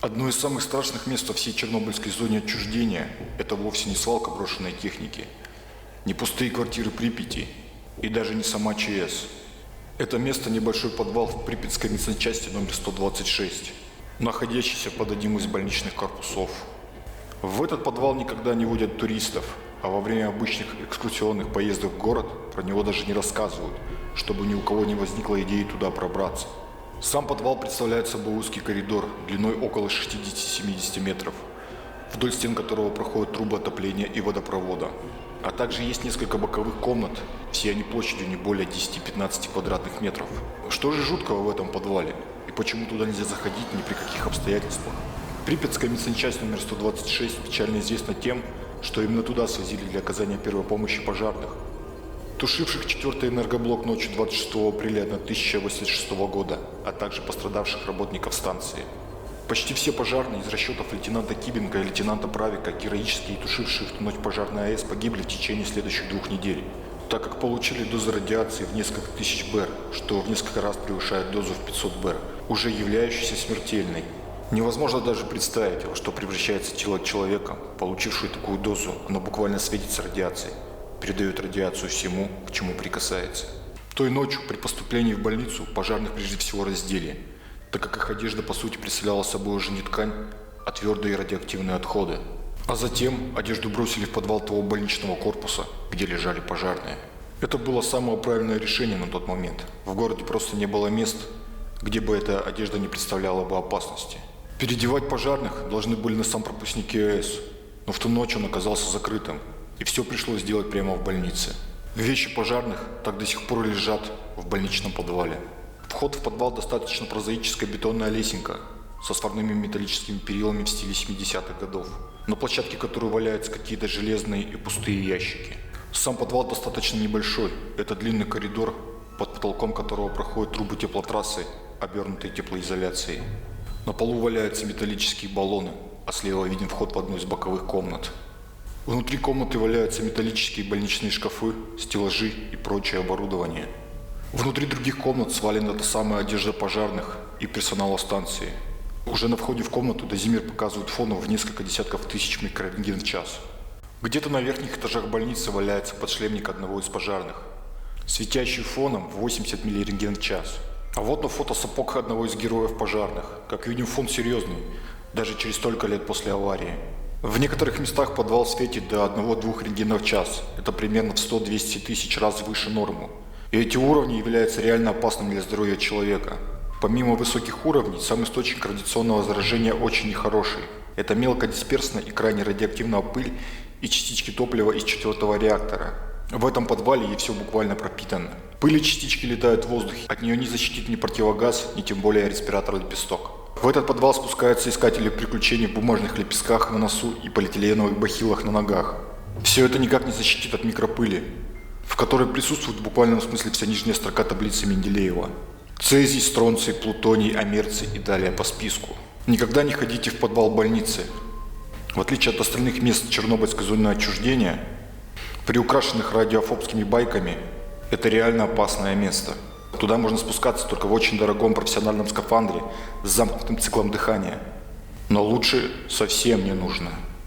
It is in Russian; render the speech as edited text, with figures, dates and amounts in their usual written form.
Одно из самых страшных мест во всей Чернобыльской зоне отчуждения – это вовсе не свалка брошенной техники, не пустые квартиры Припяти и даже не сама ЧС. Это место – небольшой подвал в Припятской медсанчасти номер 126, находящийся под одним из больничных корпусов. В этот подвал никогда не водят туристов, а во время обычных экскурсионных поездок в город про него даже не рассказывают, чтобы ни у кого не возникла идеи туда пробраться. Сам подвал представляет собой узкий коридор длиной около 60-70 метров, вдоль стен которого проходят трубы отопления и водопровода. А также есть несколько боковых комнат, все они площадью не более 10-15 квадратных метров. Что же жуткого в этом подвале? И почему туда нельзя заходить ни при каких обстоятельствах? Припятская медсанчасть номер 126 печально известна тем, что именно туда свозили для оказания первой помощи пожарных, тушивших 4-й энергоблок ночью 26 апреля 1086 года, а также пострадавших работников станции. Почти все пожарные из расчетов лейтенанта Кибенга и лейтенанта Правика, героически тушившие в ту ночь пожарной АЭС, погибли в течение следующих 2 недель, так как получили дозы радиации в несколько тысяч БЭР, что в несколько раз превышает дозу в 500 БЭР, уже являющейся смертельной. Невозможно даже представить, во что превращается тело человека, получившего такую дозу. Оно буквально светится радиацией, передает радиацию всему, к чему прикасается. Той ночью при поступлении в больницу пожарных прежде всего раздели, так как их одежда по сути представляла собой уже не ткань, а твердые радиоактивные отходы. А затем одежду бросили в подвал того больничного корпуса, где лежали пожарные. Это было самое правильное решение на тот момент. В городе просто не было мест, где бы эта одежда не представляла бы опасности. Переодевать пожарных должны были на сам пропускники АЭС, но в ту ночь он оказался закрытым, и все пришлось делать прямо в больнице. Вещи пожарных так до сих пор лежат в больничном подвале. Вход в подвал достаточно прозаическая бетонная лесенка со сварными металлическими перилами в стиле 70-х годов, на площадке которой валяются какие-то железные и пустые ящики. Сам подвал достаточно небольшой, это длинный коридор, под потолком которого проходят трубы теплотрассы, обернутые теплоизоляцией. На полу валяются металлические баллоны, а слева виден вход в одну из боковых комнат. Внутри комнаты валяются металлические больничные шкафы, стеллажи и прочее оборудование. Внутри других комнат свалена та самая одежда пожарных и персонала станции. Уже на входе в комнату дозимер показывает фоном в несколько десятков тысяч микрорентген в час. Где-то на верхних этажах больницы валяется подшлемник одного из пожарных, светящий фоном в 80 миллирентген в час. А вот на фото сапог одного из героев пожарных. Как видим, фон серьезный, даже через столько лет после аварии. В некоторых местах подвал светит до 1-2 рентгенов в час. Это примерно в 100-200 тысяч раз выше нормы. И эти уровни являются реально опасными для здоровья человека. Помимо высоких уровней, сам источник радиационного заражения очень нехороший. Это мелкодисперсная и крайне радиоактивная пыль и частички топлива из 4-го реактора. В этом подвале ей все буквально пропитано. Пыль и частички летают в воздухе, от нее не защитит ни противогаз, ни тем более респиратор лепесток. В этот подвал спускаются искатели приключений в бумажных лепестках на носу и полиэтиленовых бахилах на ногах. Все это никак не защитит от микропыли, в которой присутствует в буквальном смысле вся нижняя строка таблицы Менделеева. Цезий, стронций, плутоний, амерций и далее по списку. Никогда не ходите в подвал больницы. В отличие от остальных мест Чернобыльской зоны отчуждения, приукрашенных радиофобскими байками, это реально опасное место. Туда можно спускаться только в очень дорогом профессиональном скафандре с замкнутым циклом дыхания. Но лучше совсем не нужно.